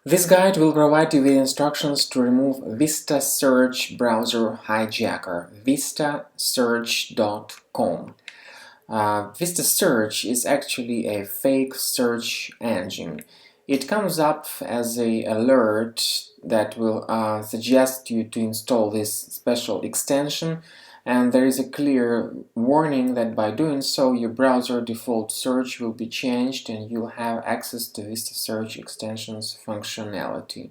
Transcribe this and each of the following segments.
This guide will provide you with instructions to remove VistaSearch browser hijacker, VistaSearch.com. VistaSearch is actually a fake search engine. It comes up as an alert that will suggest you to install this special extension, and there is a clear warning that by doing so your browser default search will be changed and you'll have access to VistaSearch extension's functionality.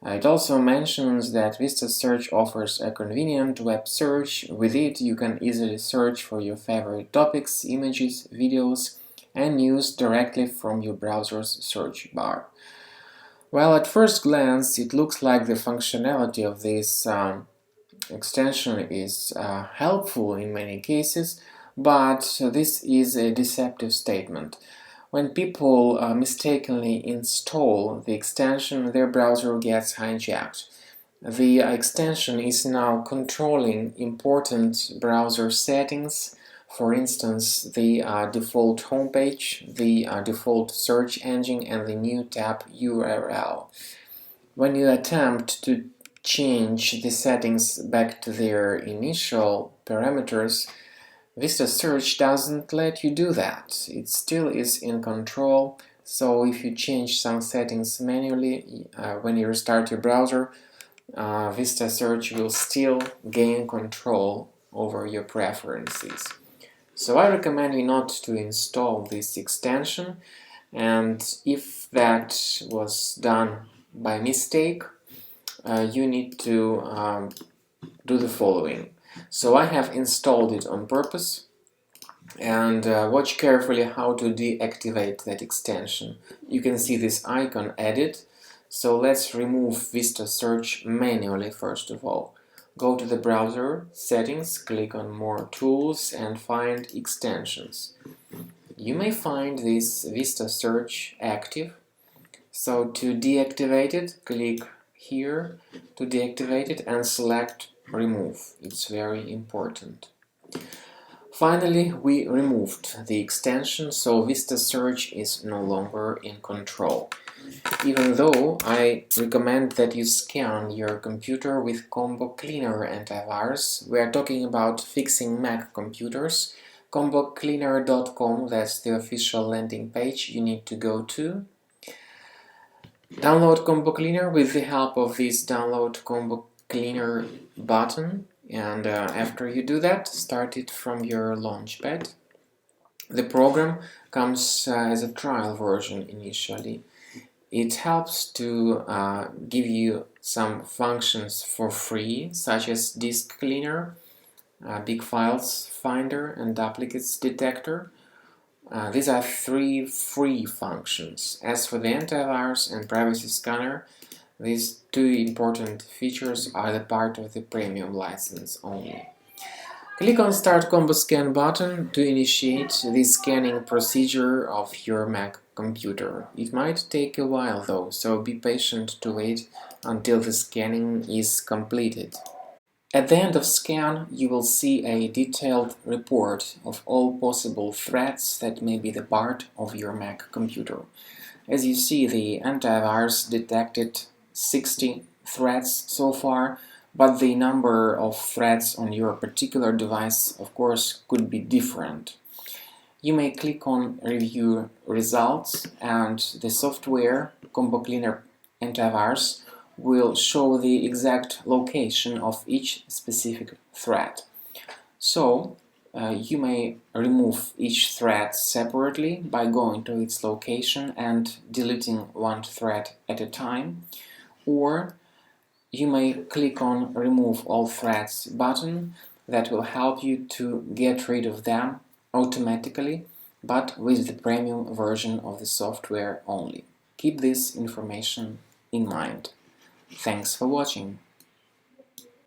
It also mentions that VistaSearch offers a convenient web search. With it, you can easily search for your favorite topics, images, videos, and news directly from your browser's search bar. Well, at first glance, it looks like the functionality of this extension is helpful in many cases, but this is a deceptive statement. When people mistakenly install the extension, their browser gets hijacked. The extension is now controlling important browser settings, for instance, the default homepage, the default search engine, and the new tab URL. When you attempt to change the settings back to their initial parameters, VistaSearch doesn't let you do that. It still is in control, so if you change some settings manually when you restart your browser, VistaSearch will still gain control over your preferences. So I recommend you not to install this extension, and if that was done by mistake, you need to do the following. So I have installed it on purpose, and watch carefully how to deactivate that extension. You can see this icon Edit, so let's remove VistaSearch manually first of all. Go to the browser, Settings, click on More Tools and find Extensions. You may find this VistaSearch active, so to deactivate it, click here to deactivate it and select Remove. It's very important. Finally, we removed the extension, so VistaSearch is no longer in control. Even though I recommend that you scan your computer with Combo Cleaner antivirus, we are talking about fixing Mac computers. ComboCleaner.com, that's the official landing page you need to go to. Download Combo Cleaner with the help of this Download Combo Cleaner button, and after you do that, start it from your Launchpad. The program comes as a trial version initially. It helps to give you some functions for free, such as Disk Cleaner, Big Files Finder, and Duplicates Detector. These are 3 free functions. As for the antivirus and privacy scanner, these 2 important features are the part of the premium license only. Click on Start Combo Scan button to initiate the scanning procedure of your Mac computer. It might take a while though, so be patient to wait until the scanning is completed. At the end of scan, you will see a detailed report of all possible threats that may be the part of your Mac computer. As you see, the antivirus detected 60 threats so far, but the number of threats on your particular device, of course, could be different. You may click on Review Results, and the software Combo Cleaner Antivirus will show the exact location of each specific threat. So, you may remove each threat separately by going to its location and deleting one threat at a time, or you may click on Remove All Threats button. That will help you to get rid of them automatically, but with the premium version of the software only. Keep this information in mind. Thanks for watching.